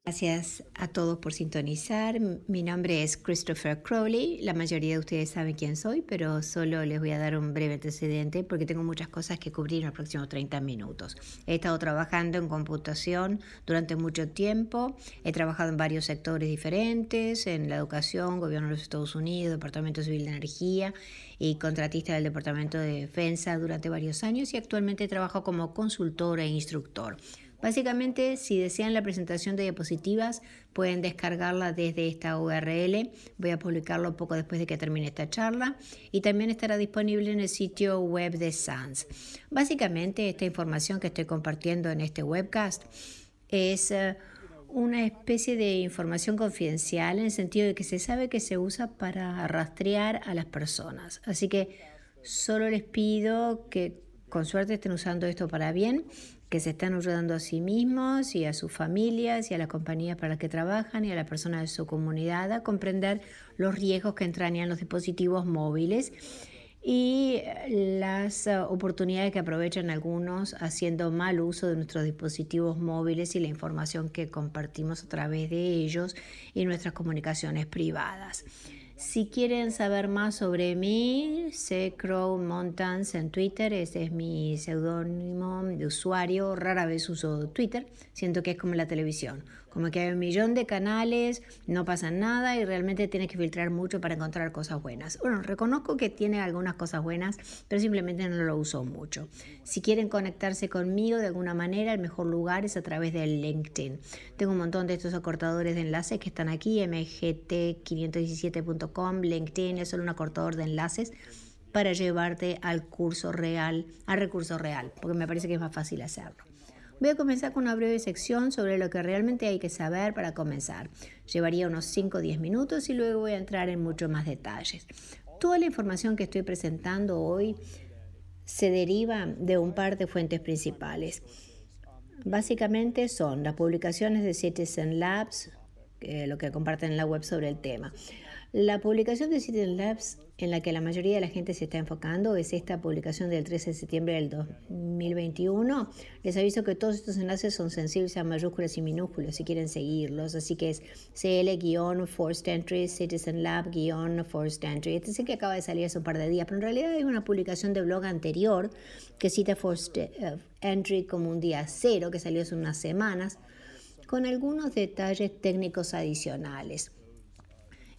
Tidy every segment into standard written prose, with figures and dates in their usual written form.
Gracias a todos por sintonizar. Mi nombre es Christopher Crowley. La mayoría de ustedes saben quién soy, pero solo les voy a dar un breve antecedente porque tengo muchas cosas que cubrir en los próximos 30 minutos. He estado trabajando en computación durante mucho tiempo. He trabajado en varios sectores diferentes, en la educación, gobierno de los Estados Unidos, Departamento Civil de Energía y contratista del Departamento de Defensa durante varios años, y actualmente trabajo como consultor e instructor. Básicamente, si desean la presentación de diapositivas, pueden descargarla desde esta URL. Voy a publicarlo poco después de que termine esta charla, y también estará disponible en el sitio web de SANS. Básicamente, esta información que estoy compartiendo en este webcast es una especie de información confidencial, en el sentido de que se sabe que se usa para rastrear a las personas. Así que solo les pido que con suerte estén usando esto para bien, que se están ayudando a sí mismos y a sus familias y a las compañías para las que trabajan y a las personas de su comunidad a comprender los riesgos que entrañan los dispositivos móviles y las oportunidades que aprovechan algunos haciendo mal uso de nuestros dispositivos móviles y la información que compartimos a través de ellos y nuestras comunicaciones privadas. Si quieren saber más sobre mí, Crow Montans en Twitter. Ese es mi seudónimo de usuario. Rara vez uso Twitter. Siento que es como la televisión. Como que hay un millón de canales, no pasa nada y realmente tienes que filtrar mucho para encontrar cosas buenas. Bueno, reconozco que tiene algunas cosas buenas, pero simplemente no lo uso mucho. Si quieren conectarse conmigo de alguna manera, el mejor lugar es a través de LinkedIn. Tengo un montón de estos acortadores de enlaces que están aquí, mgt517.com. LinkedIn es solo un acortador de enlaces para llevarte al recurso real, porque me parece que es más fácil hacerlo. Voy a comenzar con una breve sección sobre lo que realmente hay que saber para comenzar. Llevaría unos 5 o 10 minutos y luego voy a entrar en muchos más detalles. Toda la información que estoy presentando hoy se deriva de un par de fuentes principales. Básicamente son las publicaciones de Citizen Labs, lo que comparten en la web sobre el tema. La publicación de Citizen Labs en la que la mayoría de la gente se está enfocando es esta publicación del 13 de septiembre del 2021. Les aviso que todos estos enlaces son sensibles a mayúsculas y minúsculas si quieren seguirlos, así que es CL-Forced Entry, Citizen Lab-Forced Entry. Este sí que acaba de salir hace un par de días, pero en realidad hay una publicación de blog anterior que cita Forced Entry como un día cero, que salió hace unas semanas, con algunos detalles técnicos adicionales.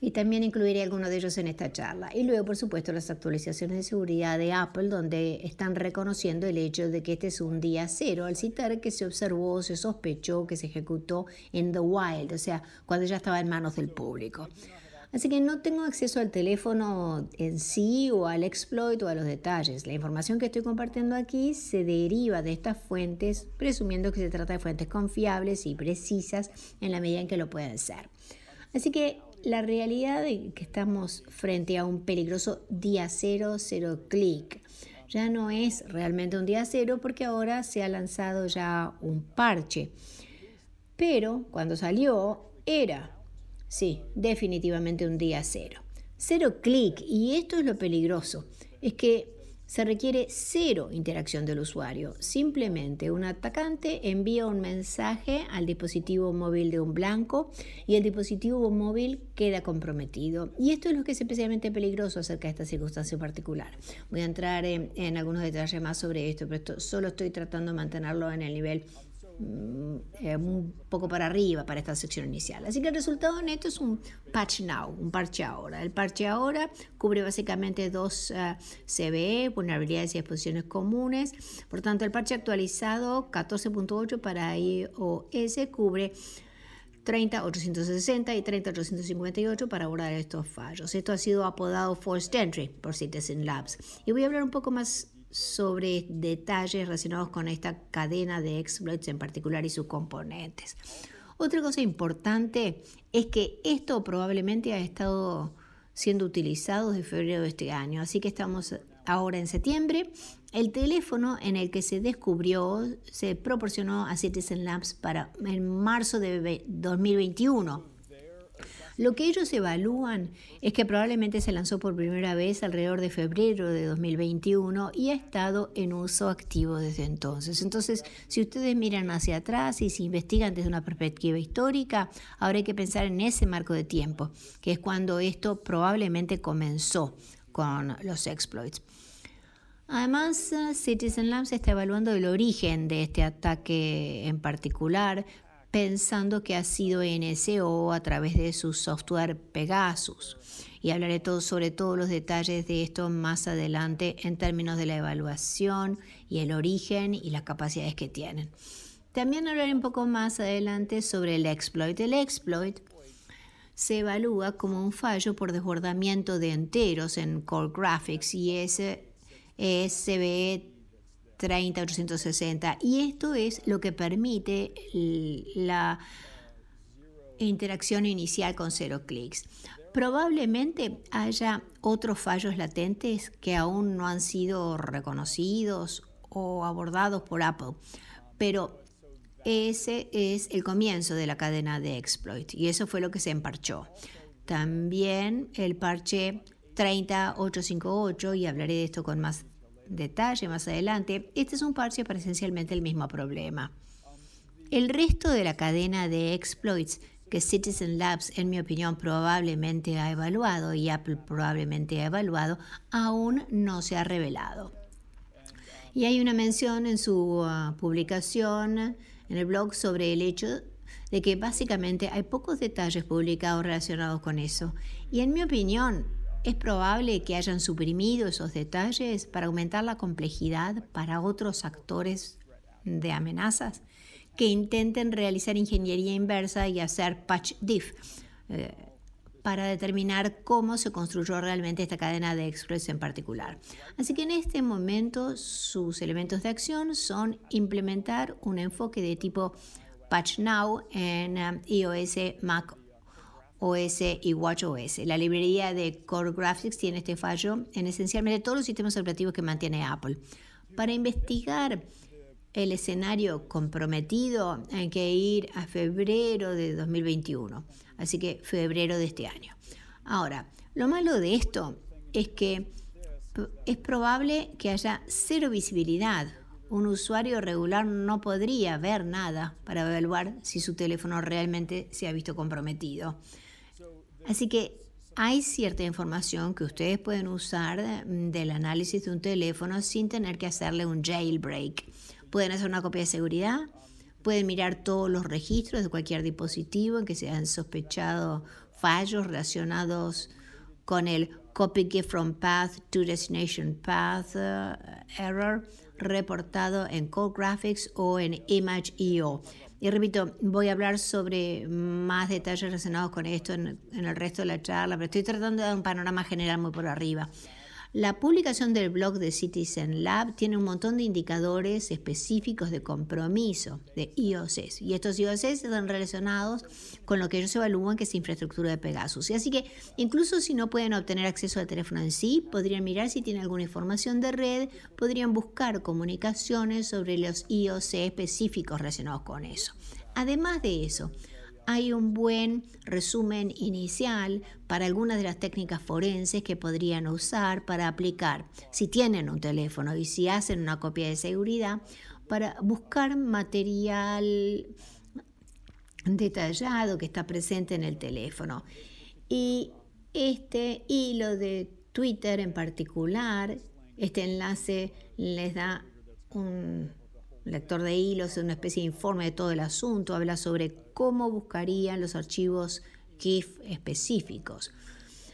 Y también incluiré algunos de ellos en esta charla. Y luego, por supuesto, las actualizaciones de seguridad de Apple, donde están reconociendo el hecho de que este es un día cero, al citar que se observó, se sospechó que se ejecutó en the wild, o sea, cuando ya estaba en manos del público. Así que no tengo acceso al teléfono en sí o al exploit o a los detalles. La información que estoy compartiendo aquí se deriva de estas fuentes, presumiendo que se trata de fuentes confiables y precisas en la medida en que lo pueden ser. Así que la realidad de que estamos frente a un peligroso día cero clic ya no es realmente un día cero, porque ahora se ha lanzado ya un parche. Pero cuando salió era, sí, definitivamente un día cero. Cero clic, y esto es lo peligroso, es que se requiere cero interacción del usuario. Simplemente un atacante envía un mensaje al dispositivo móvil de un blanco y el dispositivo móvil queda comprometido. Y esto es lo que es especialmente peligroso acerca de esta circunstancia particular. Voy a entrar en algunos detalles más sobre esto, pero esto solo estoy tratando de mantenerlo en el nivel un poco para arriba para esta sección inicial. Así que el resultado neto es un patch now, un parche ahora. El parche ahora cubre básicamente dos CVE, vulnerabilidades y exposiciones comunes. Por tanto, el parche actualizado 14.8 para iOS cubre 30.860 y 30.858 para abordar estos fallos. Esto ha sido apodado Forced Entry por Citizen Labs. Y voy a hablar un poco más sobre detalles relacionados con esta cadena de exploits en particular y sus componentes. Otra cosa importante es que esto probablemente ha estado siendo utilizado desde febrero de este año, así que estamos ahora en septiembre. El teléfono en el que se descubrió se proporcionó a Citizen Labs en marzo de 2021. Lo que ellos evalúan es que probablemente se lanzó por primera vez alrededor de febrero de 2021 y ha estado en uso activo desde entonces. Entonces, si ustedes miran hacia atrás y se investigan desde una perspectiva histórica, ahora hay que pensar en ese marco de tiempo, que es cuando esto probablemente comenzó con los exploits. Además, Citizen Labs está evaluando el origen de este ataque en particular, pensando que ha sido NSO a través de su software Pegasus. Y hablaré sobre todos los detalles de esto más adelante en términos de la evaluación y el origen y las capacidades que tienen. También hablaré un poco más adelante sobre el exploit. El exploit se evalúa como un fallo por desbordamiento de enteros en Core Graphics y SBE 30860, y esto es lo que permite la interacción inicial con 0 clics. Probablemente haya otros fallos latentes que aún no han sido reconocidos o abordados por Apple, pero ese es el comienzo de la cadena de exploit y eso fue lo que se emparchó. También el parche 30858, y hablaré de esto con más detalle más adelante, este es un parche para esencialmente el mismo problema. El resto de la cadena de exploits que Citizen Labs, en mi opinión, probablemente ha evaluado y Apple probablemente ha evaluado, aún no se ha revelado. Y hay una mención en su publicación en el blog sobre el hecho de que básicamente hay pocos detalles publicados relacionados con eso. Y en mi opinión, es probable que hayan suprimido esos detalles para aumentar la complejidad para otros actores de amenazas que intenten realizar ingeniería inversa y hacer patch diff para determinar cómo se construyó realmente esta cadena de exploits en particular. Así que en este momento sus elementos de acción son implementar un enfoque de tipo Patch Now en iOS, Mac OS y watchOS. La librería de Core Graphics tiene este fallo en esencialmente todos los sistemas operativos que mantiene Apple. Para investigar el escenario comprometido hay que ir a febrero de 2021, así que febrero de este año. Ahora, lo malo de esto es que es probable que haya cero visibilidad. Un usuario regular no podría ver nada para evaluar si su teléfono realmente se ha visto comprometido. Así que hay cierta información que ustedes pueden usar del análisis de un teléfono sin tener que hacerle un jailbreak. Pueden hacer una copia de seguridad, pueden mirar todos los registros de cualquier dispositivo en que se han sospechado fallos relacionados con el Copy Gift from Path to Destination Path Error reportado en Core Graphics o en Image.io. Y repito, voy a hablar sobre más detalles relacionados con esto en el resto de la charla, pero estoy tratando de dar un panorama general muy por arriba. La publicación del blog de Citizen Lab tiene un montón de indicadores específicos de compromiso de IOCs, y estos IOCs están relacionados con lo que ellos evalúan que es infraestructura de Pegasus. Y así que incluso si no pueden obtener acceso al teléfono en sí, podrían mirar si tiene alguna información de red, podrían buscar comunicaciones sobre los IOC específicos relacionados con eso. Además de eso, hay un buen resumen inicial para algunas de las técnicas forenses que podrían usar para aplicar, si tienen un teléfono y si hacen una copia de seguridad, para buscar material detallado que está presente en el teléfono. Y este hilo de Twitter en particular, este enlace les da un lector de hilos, una especie de informe de todo el asunto, habla sobre cómo buscarían los archivos GIF específicos,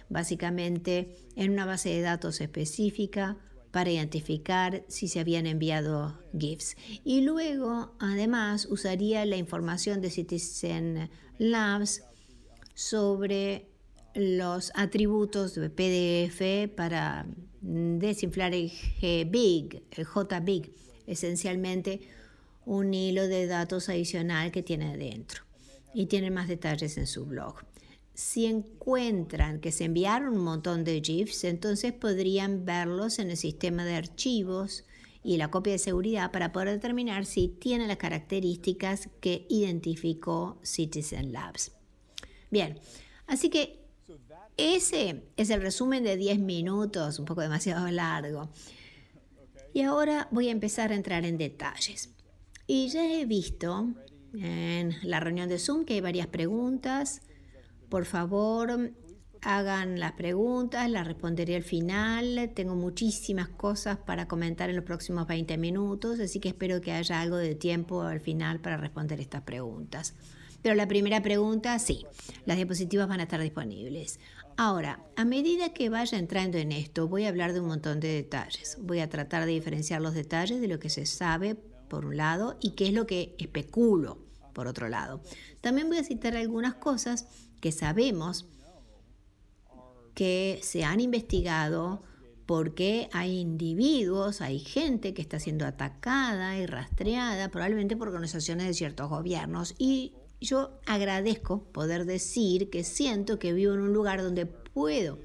básicamente en una base de datos específica para identificar si se habían enviado GIFs. Y luego, además, usaría la información de Citizen Labs sobre los atributos de PDF para desinflar el JBIG, esencialmente un hilo de datos adicional que tiene dentro, y tiene más detalles en su blog. Si encuentran que se enviaron un montón de GIFs, entonces podrían verlos en el sistema de archivos y la copia de seguridad para poder determinar si tienen las características que identificó Citizen Labs. Bien, Así que ese es el resumen de 10 minutos, un poco demasiado largo. Y ahora voy a empezar a entrar en detalles. Y ya he visto en la reunión de Zoom que hay varias preguntas. Por favor, hagan las preguntas, las responderé al final. Tengo muchísimas cosas para comentar en los próximos 20 minutos, así que espero que haya algo de tiempo al final para responder estas preguntas. Pero la primera pregunta, sí, las diapositivas van a estar disponibles. Ahora, a medida que vaya entrando en esto, voy a hablar de un montón de detalles. Voy a tratar de diferenciar los detalles de lo que se sabe, por un lado, y qué es lo que especulo, por otro lado. También voy a citar algunas cosas que sabemos que se han investigado porque hay individuos, hay gente que está siendo atacada y rastreada, probablemente por organizaciones de ciertos gobiernos. Y yo agradezco poder decir que siento que vivo en un lugar donde puedo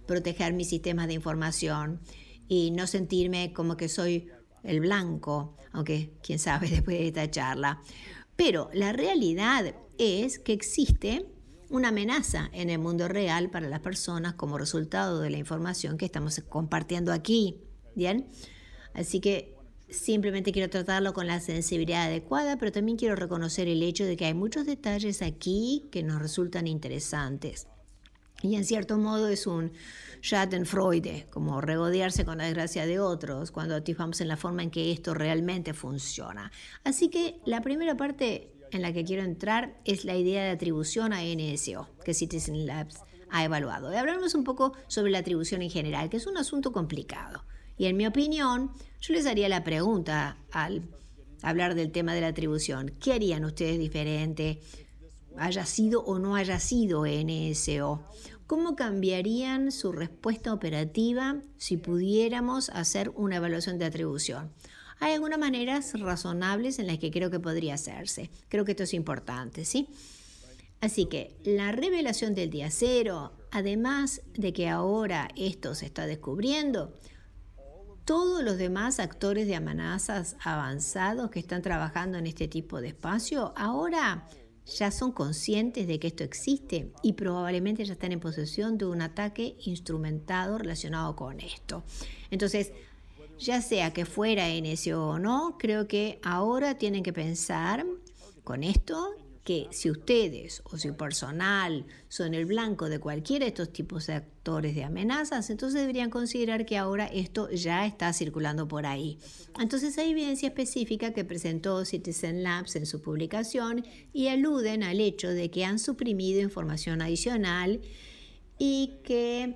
proteger mis sistemas de información y no sentirme como que soy el blanco, aunque quién sabe después de esta charla. Pero la realidad es que existe una amenaza en el mundo real para las personas como resultado de la información que estamos compartiendo aquí. ¿Bien? Así que simplemente quiero tratarlo con la sensibilidad adecuada, pero también quiero reconocer el hecho de que hay muchos detalles aquí que nos resultan interesantes. Y en cierto modo es un Schadenfreude, como regodearse con la desgracia de otros, cuando atisbamos en la forma en que esto realmente funciona. Así que la primera parte en la que quiero entrar es la idea de atribución a NSO, que Citizen Labs ha evaluado. Y hablamos un poco sobre la atribución en general, que es un asunto complicado. Y en mi opinión, yo les haría la pregunta al hablar del tema de la atribución. ¿Qué harían ustedes diferente, haya sido o no haya sido NSO? ¿Cómo cambiarían su respuesta operativa si pudiéramos hacer una evaluación de atribución? Hay algunas maneras razonables en las que creo que podría hacerse. Creo que esto es importante, ¿sí? Así que la revelación del día cero, además de que ahora esto se está descubriendo, todos los demás actores de amenazas avanzados que están trabajando en este tipo de espacio ahora ya son conscientes de que esto existe y probablemente ya están en posesión de un ataque instrumentado relacionado con esto. Entonces, ya sea que fuera NSO o no, creo que ahora tienen que pensar con esto que si ustedes o su personal son el blanco de cualquiera de estos tipos de actores de amenazas, entonces deberían considerar que ahora esto ya está circulando por ahí. Entonces hay evidencia específica que presentó Citizen Labs en su publicación y aluden al hecho de que han suprimido información adicional y que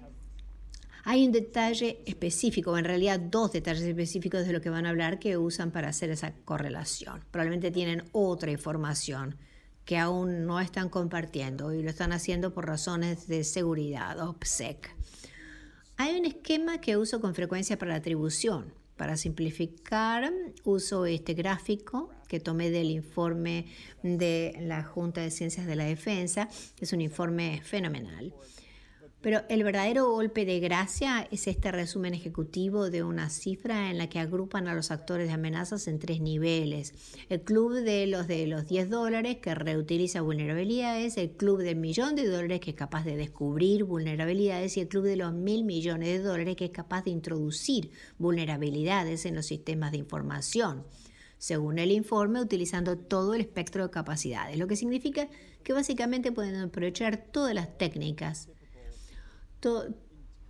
hay un detalle específico, o en realidad dos detalles específicos de lo que van a hablar que usan para hacer esa correlación. Probablemente tienen otra información que aún no están compartiendo y lo están haciendo por razones de seguridad, OPSEC. Hay un esquema que uso con frecuencia para la atribución. Para simplificar, uso este gráfico que tomé del informe de la Junta de Ciencias de la Defensa. Es un informe fenomenal. Pero el verdadero golpe de gracia es este resumen ejecutivo de una cifra en la que agrupan a los actores de amenazas en 3 niveles. El club de los $10 que reutiliza vulnerabilidades, el club del $1.000.000 que es capaz de descubrir vulnerabilidades y el club de los $1.000.000.000 que es capaz de introducir vulnerabilidades en los sistemas de información, según el informe, utilizando todo el espectro de capacidades, lo que significa que básicamente pueden aprovechar todas las técnicas,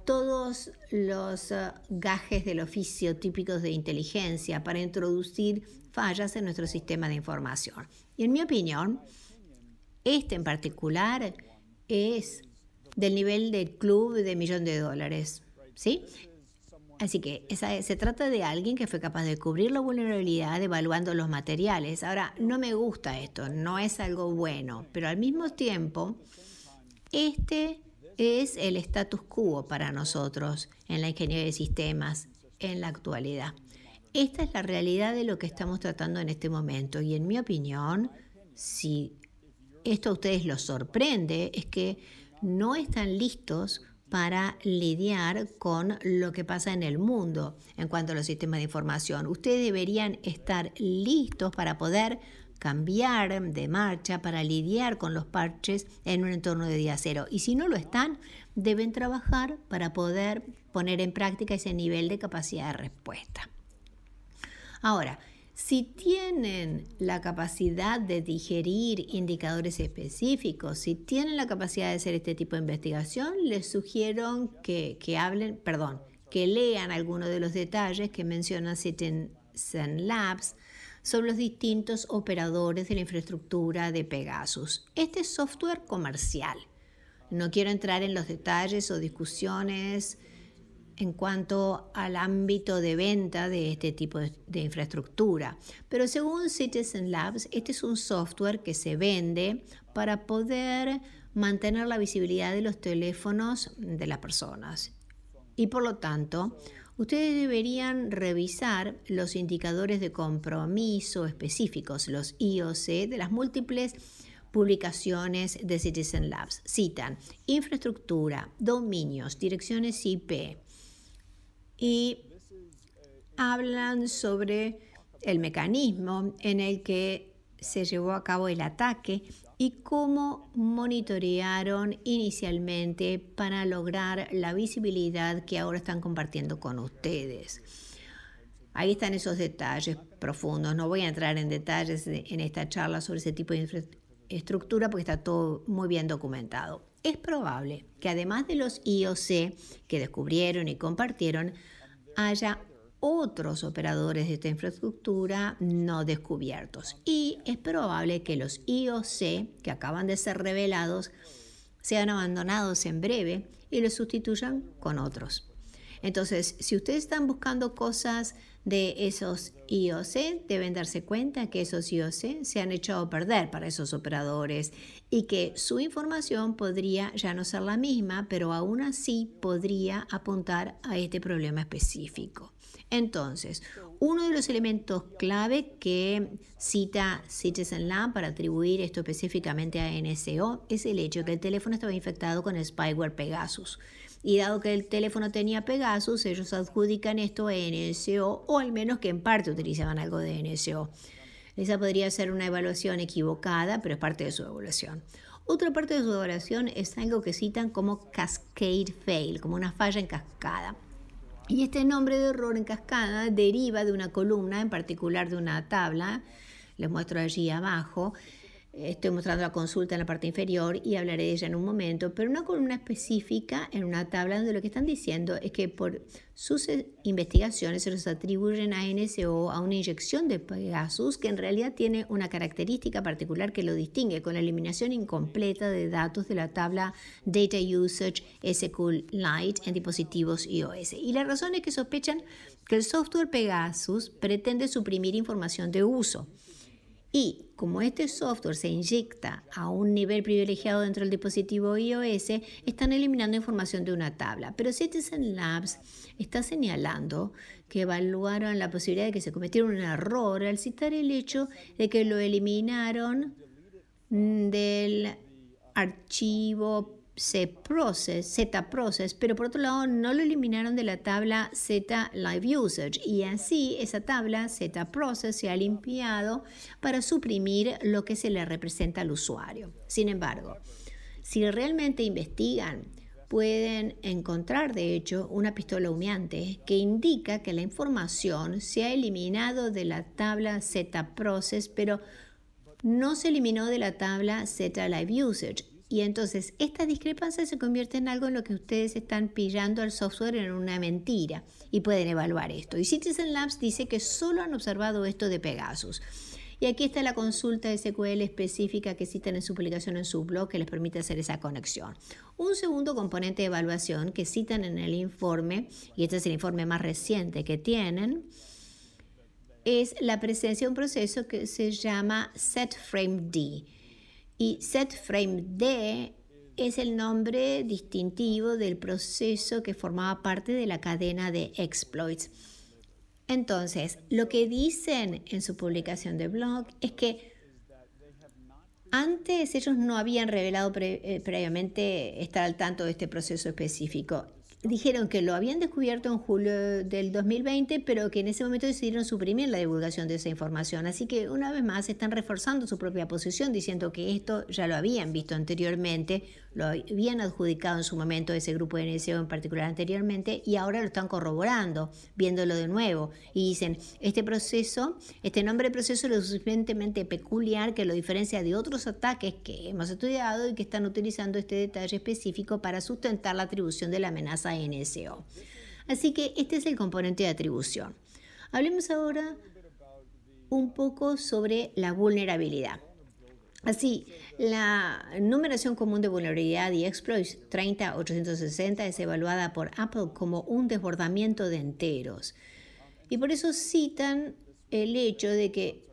todos los gajes del oficio típicos de inteligencia para introducir fallas en nuestro sistema de información. Y en mi opinión, este en particular es del nivel del club de $1.000.000, ¿sí? Así que se trata de alguien que fue capaz de cubrir la vulnerabilidad evaluando los materiales. Ahora, no me gusta esto, no es algo bueno, pero al mismo tiempo, este es el status quo para nosotros en la ingeniería de sistemas en la actualidad. Esta es la realidad de lo que estamos tratando en este momento y en mi opinión, si esto a ustedes los sorprende, es que no están listos para lidiar con lo que pasa en el mundo en cuanto a los sistemas de información. Ustedes deberían estar listos para poder cambiar de marcha para lidiar con los parches en un entorno de día cero. Y si no lo están, deben trabajar para poder poner en práctica ese nivel de capacidad de respuesta. Ahora, si tienen la capacidad de digerir indicadores específicos, si tienen la capacidad de hacer este tipo de investigación, les sugiero que lean algunos de los detalles que menciona Citizen Labs sobre los distintos operadores de la infraestructura de Pegasus. Este es software comercial. No quiero entrar en los detalles o discusiones en cuanto al ámbito de venta de este tipo de infraestructura. Pero según Citizen Labs, este es un software que se vende para poder mantener la visibilidad de los teléfonos de las personas. Y por lo tanto, ustedes deberían revisar los indicadores de compromiso específicos, los IOC, de las múltiples publicaciones de Citizen Labs. Citan infraestructura, dominios, direcciones IP, y hablan sobre el mecanismo en el que se llevó a cabo el ataque y cómo monitorearon inicialmente para lograr la visibilidad que ahora están compartiendo con ustedes. Ahí están esos detalles profundos. No voy a entrar en detalles en esta charla sobre ese tipo de infraestructura porque está todo muy bien documentado. Es probable que además de los IOC que descubrieron y compartieron, haya otros operadores de esta infraestructura no descubiertos. Y es probable que los IOC que acaban de ser revelados sean abandonados en breve y los sustituyan con otros. Entonces, si ustedes están buscando cosas de esos IOC, deben darse cuenta que esos IOC se han echado a perder para esos operadores y que su información podría ya no ser la misma, pero aún así podría apuntar a este problema específico. Entonces, uno de los elementos clave que cita Citizen Lab para atribuir esto específicamente a NSO es el hecho de que el teléfono estaba infectado con el spyware Pegasus. Y dado que el teléfono tenía Pegasus, ellos adjudican esto a NSO, o al menos que en parte utilizaban algo de NSO. Esa podría ser una evaluación equivocada, pero es parte de su evaluación. Otra parte de su evaluación es algo que citan como cascade fail, como una falla en cascada. Y este nombre de error en cascada deriva de una columna, en particular de una tabla. Les muestro allí abajo. Estoy mostrando la consulta en la parte inferior y hablaré de ella en un momento, pero una columna específica en una tabla donde lo que están diciendo es que por sus investigaciones se los atribuyen a NSO a una inyección de Pegasus que en realidad tiene una característica particular que lo distingue con la eliminación incompleta de datos de la tabla Data Usage SQLite en dispositivos iOS. Y la razón es que sospechan que el software Pegasus pretende suprimir información de uso. Y como este software se inyecta a un nivel privilegiado dentro del dispositivo iOS, están eliminando información de una tabla. Pero Citizen Labs está señalando que evaluaron la posibilidad de que se cometiera un error al citar el hecho de que lo eliminaron del archivo Z-Process, pero por otro lado no lo eliminaron de la tabla Z-Live-Usage y así esa tabla Z-Process se ha limpiado para suprimir lo que se le representa al usuario. Sin embargo, si realmente investigan, pueden encontrar de hecho una pistola humeante que indica que la información se ha eliminado de la tabla Z-Process, pero no se eliminó de la tabla Z-Live-Usage. Y entonces esta discrepancia se convierte en algo en lo que ustedes están pillando al software en una mentira y pueden evaluar esto. Y Citizen Labs dice que solo han observado esto de Pegasus. Y aquí está la consulta SQL específica que citan en su publicación en su blog que les permite hacer esa conexión. Un segundo componente de evaluación que citan en el informe, y este es el informe más reciente que tienen, es la presencia de un proceso que se llama setFramed. Y setFramed es el nombre distintivo del proceso que formaba parte de la cadena de exploits. Entonces, lo que dicen en su publicación de blog es que antes ellos no habían revelado previamente estar al tanto de este proceso específico. dijeron que lo habían descubierto en julio del 2020, pero que en ese momento decidieron suprimir la divulgación de esa información. Así que una vez más están reforzando su propia posición, diciendo que esto ya lo habían visto anteriormente, lo habían adjudicado en su momento ese grupo de NSO en particular anteriormente, y ahora lo están corroborando, viéndolo de nuevo. Y dicen, este nombre de proceso es lo suficientemente peculiar que lo diferencia de otros ataques que hemos estudiado y que están utilizando este detalle específico para sustentar la atribución de la amenaza NSO. Así que este es el componente de atribución. Hablemos ahora un poco sobre la vulnerabilidad. Así, la numeración común de vulnerabilidad y exploits 30860 es evaluada por Apple como un desbordamiento de enteros. Y por eso citan el hecho de que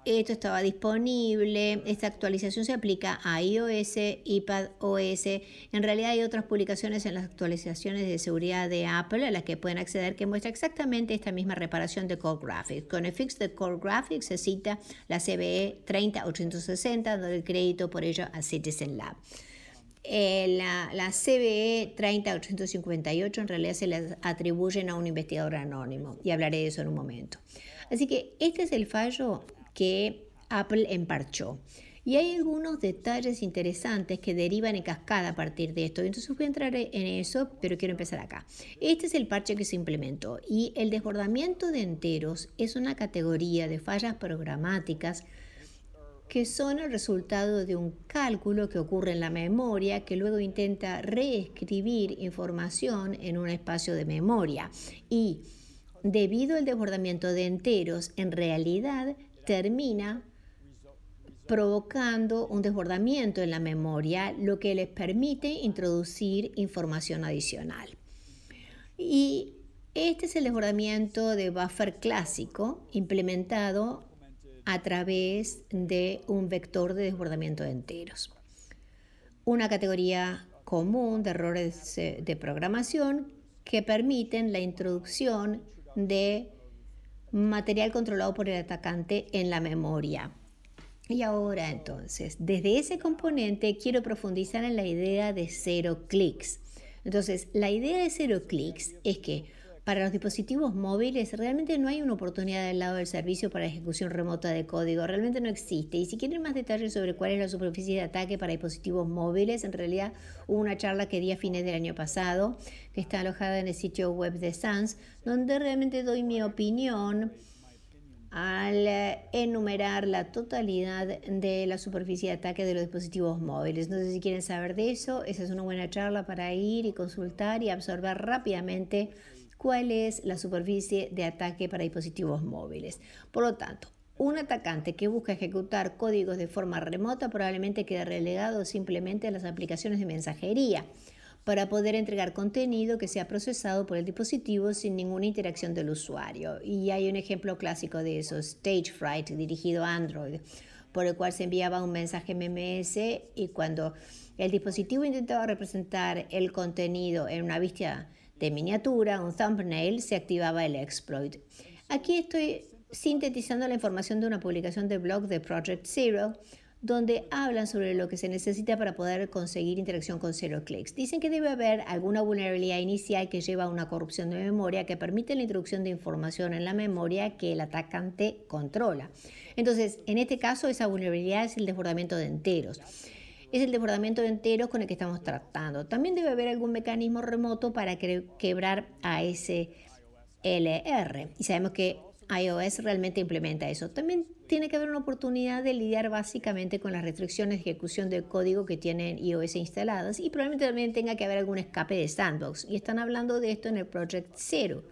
esto estaba disponible, esta actualización se aplica a iOS, iPadOS. En realidad hay otras publicaciones en las actualizaciones de seguridad de Apple a las que pueden acceder que muestra exactamente esta misma reparación de Core Graphics. Con el fix de Core Graphics se cita la CVE 30860, dando el crédito por ello a Citizen Lab. La CVE 30858 en realidad se le atribuyen a un investigador anónimo y hablaré de eso en un momento. Así que este es el fallo que Apple emparchó. Y hay algunos detalles interesantes que derivan en cascada a partir de esto. Entonces voy a entrar en eso, pero quiero empezar acá. Este es el parche que se implementó y el desbordamiento de enteros es una categoría de fallas programáticas que son el resultado de un cálculo que ocurre en la memoria que luego intenta reescribir información en un espacio de memoria. Y debido al desbordamiento de enteros, en realidad termina provocando un desbordamiento en la memoria, lo que les permite introducir información adicional. Y este es el desbordamiento de buffer clásico implementado a través de un vector de desbordamiento de enteros. Una categoría común de errores de programación que permiten la introducción de material controlado por el atacante en la memoria. Y ahora entonces, desde ese componente quiero profundizar en la idea de cero clics. Entonces, la idea de cero clics es que para los dispositivos móviles realmente no hay una oportunidad del lado del servicio para ejecución remota de código, realmente no existe. Y si quieren más detalles sobre cuál es la superficie de ataque para dispositivos móviles, en realidad hubo una charla que di a fines del año pasado, que está alojada en el sitio web de SANS, donde realmente doy mi opinión al enumerar la totalidad de la superficie de ataque de los dispositivos móviles. No sé si quieren saber de eso, esa es una buena charla para ir y consultar y absorber rápidamente cuál es la superficie de ataque para dispositivos móviles. Por lo tanto, un atacante que busca ejecutar códigos de forma remota probablemente quede relegado simplemente a las aplicaciones de mensajería para poder entregar contenido que sea procesado por el dispositivo sin ninguna interacción del usuario. Y hay un ejemplo clásico de eso, Stagefright, dirigido a Android, por el cual se enviaba un mensaje MMS y cuando el dispositivo intentaba representar el contenido en una vista de miniatura, un thumbnail, se activaba el exploit. Aquí estoy sintetizando la información de una publicación de blog de Project Zero, donde hablan sobre lo que se necesita para poder conseguir interacción con cero clics. Dicen que debe haber alguna vulnerabilidad inicial que lleva a una corrupción de memoria que permite la introducción de información en la memoria que el atacante controla. Entonces, en este caso, esa vulnerabilidad es el desbordamiento de enteros. Es el desbordamiento de enteros con el que estamos tratando. También debe haber algún mecanismo remoto para quebrar ASLR. Y sabemos que iOS realmente implementa eso. También tiene que haber una oportunidad de lidiar básicamente con las restricciones de ejecución del código que tienen iOS instaladas y probablemente también tenga que haber algún escape de sandbox. Y están hablando de esto en el Project Zero,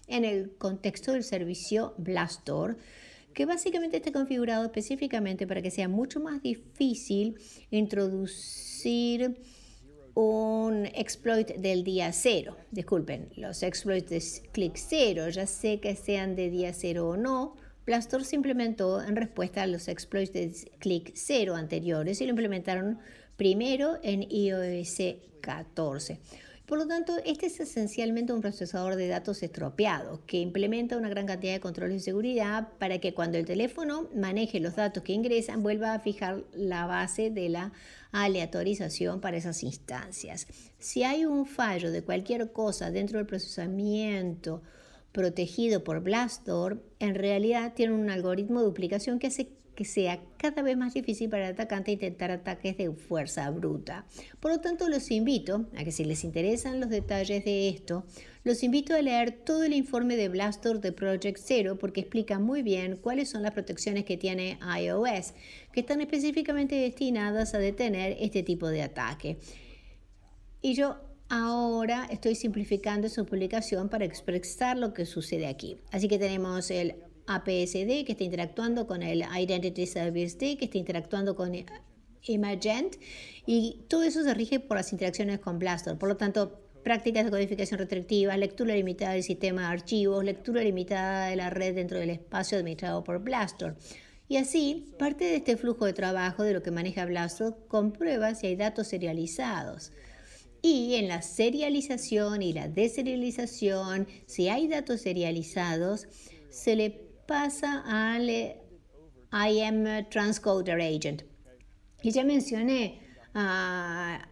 en el contexto del servicio Blastdoor, que básicamente está configurado específicamente para que sea mucho más difícil introducir un exploit del día cero. Disculpen, los exploits de clic cero, ya sé que sean de día cero o no, Blastdoor se implementó en respuesta a los exploits de clic cero anteriores y lo implementaron primero en iOS 14. Por lo tanto, este es esencialmente un procesador de datos estropeado que implementa una gran cantidad de controles de seguridad para que cuando el teléfono maneje los datos que ingresan, vuelva a fijar la base de la aleatorización para esas instancias. Si hay un fallo de cualquier cosa dentro del procesamiento protegido por Blastdoor, en realidad tiene un algoritmo de duplicación que hace que sea cada vez más difícil para el atacante intentar ataques de fuerza bruta. Por lo tanto, los invito a que si les interesan los detalles de esto, los invito a leer todo el informe de Blastdoor de Project Zero porque explica muy bien cuáles son las protecciones que tiene iOS, que están específicamente destinadas a detener este tipo de ataque. Y yo ahora estoy simplificando su publicación para expresar lo que sucede aquí. Así que tenemos el APSD que está interactuando con el Identity Service D, que está interactuando con Imagent, y todo eso se rige por las interacciones con Blastdoor. Por lo tanto, prácticas de codificación restrictiva, lectura limitada del sistema de archivos, lectura limitada de la red dentro del espacio administrado por Blastdoor. Y así, parte de este flujo de trabajo de lo que maneja Blastdoor comprueba si hay datos serializados. Y en la serialización y la deserialización, si hay datos serializados, se le pasa al IM Transcoder Agent. Y ya mencioné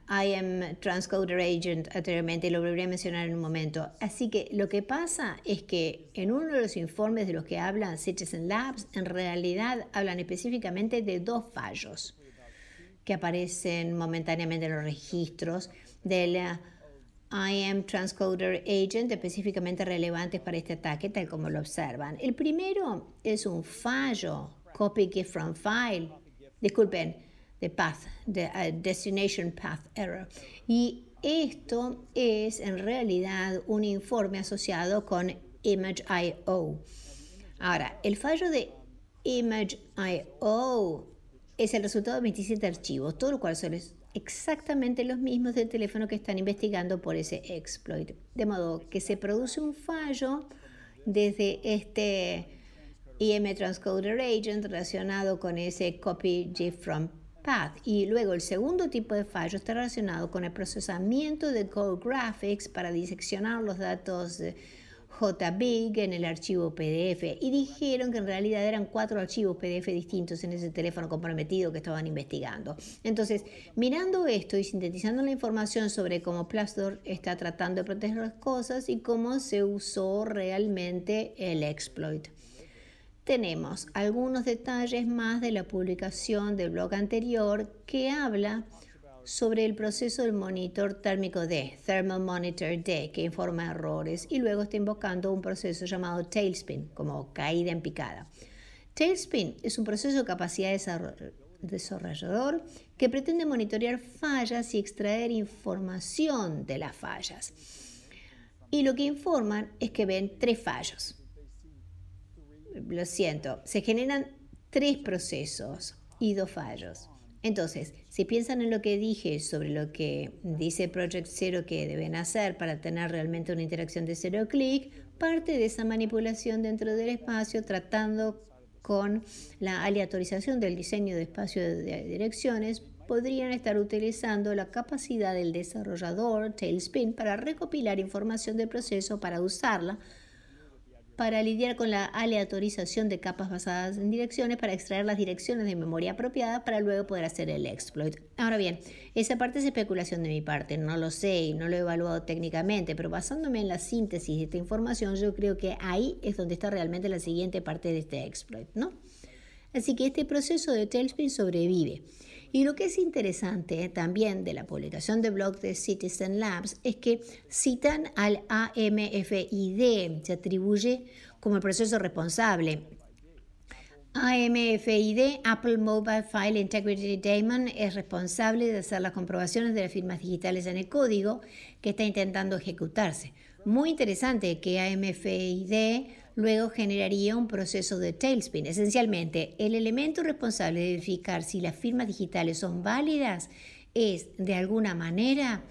IM Transcoder Agent anteriormente, lo volveré a mencionar en un momento. Así que lo que pasa es que en uno de los informes de los que hablan Citizen Labs, en realidad hablan específicamente de dos fallos que aparecen momentáneamente en los registros del IM Transcoder Agent, específicamente relevantes para este ataque, tal como lo observan. El primero es un fallo, copy gift from file, disculpen, the path, the destination path error. Y esto es en realidad un informe asociado con Image.io. Ahora, el fallo de Image.io es el resultado de 27 archivos, todo lo cual son exactamente los mismos del teléfono que están investigando por ese exploit. De modo que se produce un fallo desde este IM Transcoder Agent relacionado con ese copy GIF from path. Y luego el segundo tipo de fallo está relacionado con el procesamiento de Code Graphics para diseccionar los datos JBig en el archivo PDF, y dijeron que en realidad eran 4 archivos PDF distintos en ese teléfono comprometido que estaban investigando. Entonces, mirando esto y sintetizando la información sobre cómo Blastdoor está tratando de proteger las cosas y cómo se usó realmente el exploit, tenemos algunos detalles más de la publicación del blog anterior que habla sobre el proceso del monitor térmico D, Thermal Monitor D, que informa errores, y luego está invocando un proceso llamado Tailspin, como caída en picada. Tailspin es un proceso de capacidad desarrollador que pretende monitorear fallas y extraer información de las fallas. Y lo que informan es que ven 3 fallos. Lo siento, se generan 3 procesos y 2 fallos. Entonces, si piensan en lo que dije sobre lo que dice Project Zero que deben hacer para tener realmente una interacción de 0 clic, parte de esa manipulación dentro del espacio tratando con la aleatorización del diseño de espacio de direcciones, podrían estar utilizando la capacidad del desarrollador Tailspin para recopilar información del proceso para usarla para lidiar con la aleatorización de capas basadas en direcciones para extraer las direcciones de memoria apropiadas para luego poder hacer el exploit. Ahora bien, esa parte es especulación de mi parte, no lo sé y no lo he evaluado técnicamente, pero basándome en la síntesis de esta información, yo creo que ahí es donde está realmente la siguiente parte de este exploit, ¿no? Así que este proceso de Tailspin sobrevive. Y lo que es interesante también de la publicación de blog de Citizen Labs es que citan al AMFID, se atribuye como el proceso responsable. AMFID, Apple Mobile File Integrity Daemon, es responsable de hacer las comprobaciones de las firmas digitales en el código que está intentando ejecutarse. Muy interesante que AMFID luego generaría un proceso de Tailspin. Esencialmente, el elemento responsable de verificar si las firmas digitales son válidas es, de alguna manera,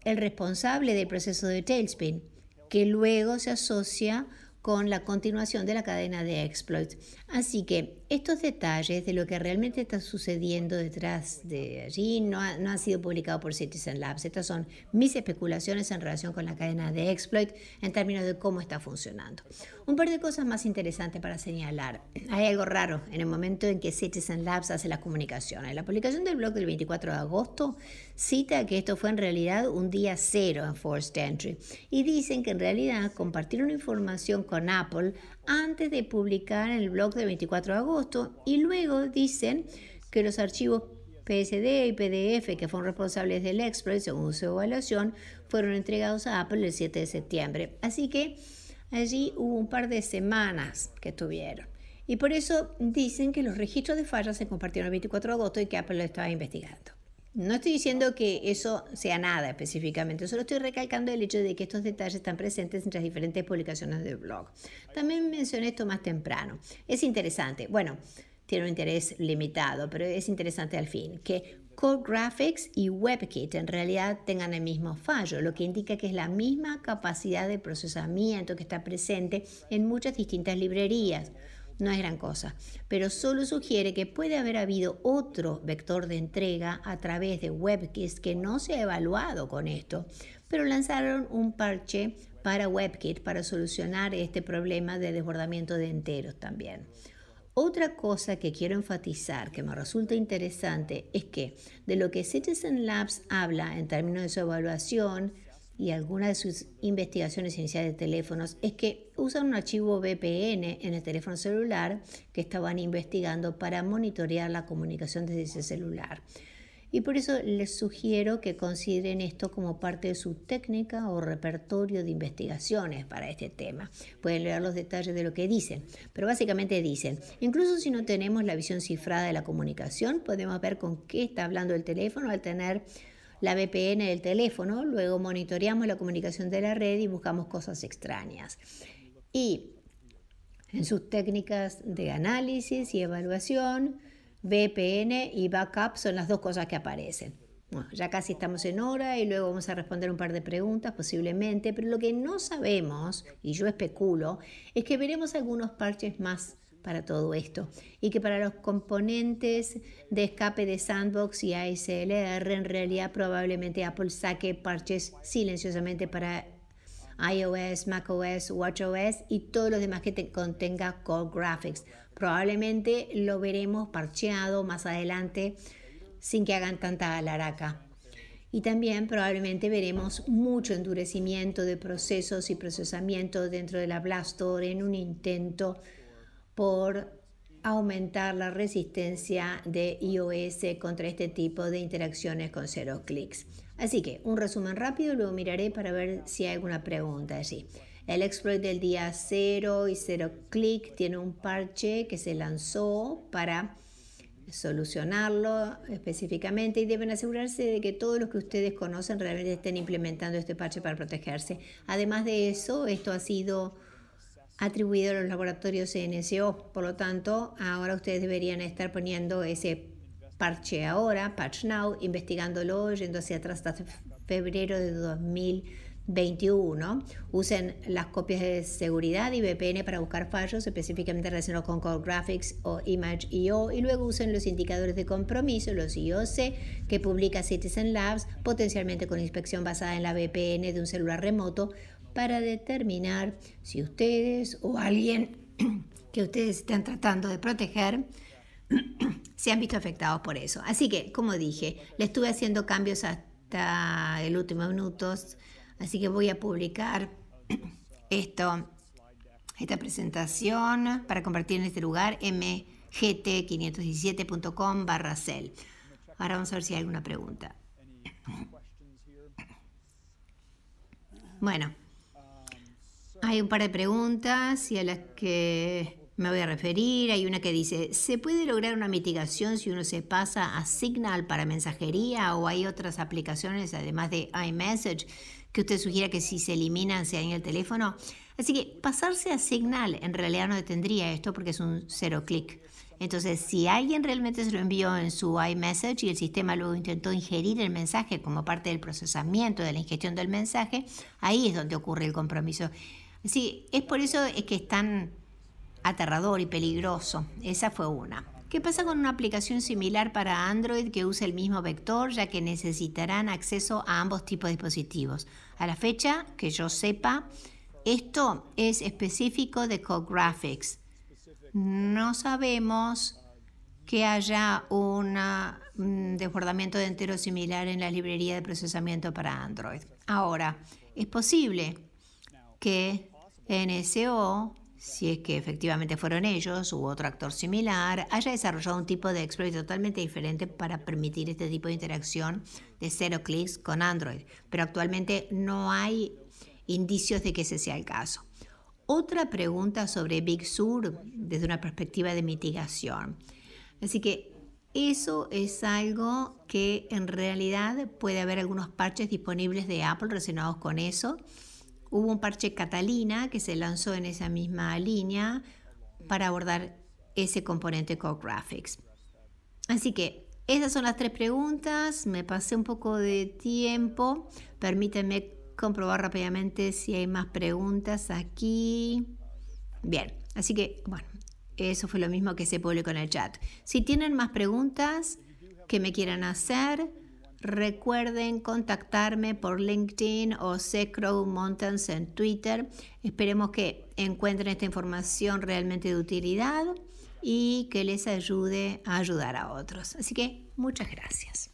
el responsable del proceso de Tailspin, que luego se asocia con la continuación de la cadena de exploits. Así que estos detalles de lo que realmente está sucediendo detrás de allí no han sido publicados por Citizen Labs. Estas son mis especulaciones en relación con la cadena de exploit en términos de cómo está funcionando. Un par de cosas más interesantes para señalar. Hay algo raro en el momento en que Citizen Labs hace las comunicaciones. La publicación del blog del 24 de agosto cita que esto fue en realidad un día cero en Forced Entry y dicen que en realidad compartieron información con Apple antes de publicar en el blog del 24 de agosto y luego dicen que los archivos PSD y PDF que fueron responsables del exploit según su evaluación fueron entregados a Apple el 7 de septiembre. Así que allí hubo un par de semanas que tuvieron. Y por eso dicen que los registros de fallas se compartieron el 24 de agosto y que Apple lo estaba investigando. No estoy diciendo que eso sea nada específicamente, solo estoy recalcando el hecho de que estos detalles están presentes en las diferentes publicaciones del blog. También mencioné esto más temprano. Es interesante, bueno, tiene un interés limitado, pero es interesante al fin, que Core Graphics y WebKit en realidad tengan el mismo fallo, lo que indica que es la misma capacidad de procesamiento que está presente en muchas distintas librerías. No es gran cosa, pero solo sugiere que puede haber habido otro vector de entrega a través de WebKit que no se ha evaluado con esto, pero lanzaron un parche para WebKit para solucionar este problema de desbordamiento de enteros también. Otra cosa que quiero enfatizar que me resulta interesante es que de lo que Citizen Labs habla en términos de su evaluación y algunas de sus investigaciones iniciales de teléfonos es que usan un archivo VPN en el teléfono celular que estaban investigando para monitorear la comunicación desde ese celular. Y por eso les sugiero que consideren esto como parte de su técnica o repertorio de investigaciones para este tema. Pueden leer los detalles de lo que dicen, pero básicamente dicen, incluso si no tenemos la visión cifrada de la comunicación, podemos ver con qué está hablando el teléfono al tener la VPN del teléfono, luego monitoreamos la comunicación de la red y buscamos cosas extrañas. Y en sus técnicas de análisis y evaluación, VPN y backup son las dos cosas que aparecen. Bueno, ya casi estamos en hora y luego vamos a responder un par de preguntas posiblemente, pero lo que no sabemos, y yo especulo, es que veremos algunos parches más para todo esto y que para los componentes de escape de Sandbox y ASLR en realidad probablemente Apple saque parches silenciosamente para iOS, macOS, watchOS y todos los demás que contenga Core Graphics. Probablemente lo veremos parcheado más adelante sin que hagan tanta alaraca. Y también probablemente veremos mucho endurecimiento de procesos y procesamiento dentro de la App Store en un intento por aumentar la resistencia de iOS contra este tipo de interacciones con 0 clics. Así que un resumen rápido, luego miraré para ver si hay alguna pregunta allí. El exploit del día 0 y 0 clic tiene un parche que se lanzó para solucionarlo específicamente y deben asegurarse de que todos los que ustedes conocen realmente estén implementando este parche para protegerse. Además de eso, esto ha sido atribuido a los laboratorios NSO, por lo tanto, ahora ustedes deberían estar poniendo ese parche ahora, Patch Now, investigándolo, yendo hacia atrás hasta febrero de 2021. Usen las copias de seguridad y VPN para buscar fallos específicamente relacionados con Core Graphics o Image.io y luego usen los indicadores de compromiso, los IOC, que publica Citizen Labs, potencialmente con inspección basada en la VPN de un celular remoto, para determinar si ustedes o alguien que ustedes están tratando de proteger se han visto afectados por eso. Así que, como dije, le estuve haciendo cambios hasta el último minuto, así que voy a publicar esta presentación para compartir en este lugar, mgt517.com/cel. Ahora vamos a ver si hay alguna pregunta. Bueno, hay un par de preguntas y a las que me voy a referir. Hay una que dice, ¿se puede lograr una mitigación si uno se pasa a Signal para mensajería o hay otras aplicaciones además de iMessage que usted sugiera que si se eliminan se daña el teléfono? Así que pasarse a Signal en realidad no detendría esto porque es un 0 clic. Entonces, si alguien realmente se lo envió en su iMessage y el sistema luego intentó ingerir el mensaje como parte del procesamiento de la ingestión del mensaje, ahí es donde ocurre el compromiso. Sí, es por eso es que es tan aterrador y peligroso. Esa fue una. ¿Qué pasa con una aplicación similar para Android que use el mismo vector, ya que necesitarán acceso a ambos tipos de dispositivos? A la fecha, que yo sepa, esto es específico de CodeGraphics. No sabemos que haya un desbordamiento de enteros similar en la librería de procesamiento para Android. Ahora, es posible que NSO, si es que efectivamente fueron ellos u otro actor similar, haya desarrollado un tipo de exploit totalmente diferente para permitir este tipo de interacción de 0 clics con Android. Pero actualmente no hay indicios de que ese sea el caso. Otra pregunta sobre Big Sur desde una perspectiva de mitigación. Así que eso es algo que en realidad puede haber algunos parches disponibles de Apple relacionados con eso. Hubo un parche Catalina que se lanzó en esa misma línea para abordar ese componente CodeGraphics. Así que esas son las 3 preguntas. Me pasé un poco de tiempo. Permítanme comprobar rápidamente si hay más preguntas aquí. Bien, así que bueno, eso fue lo mismo que se publicó en el chat. Si tienen más preguntas que me quieran hacer, recuerden contactarme por LinkedIn o Secro Mountains en Twitter. Esperemos que encuentren esta información realmente de utilidad y que les ayude a ayudar a otros. Así que muchas gracias.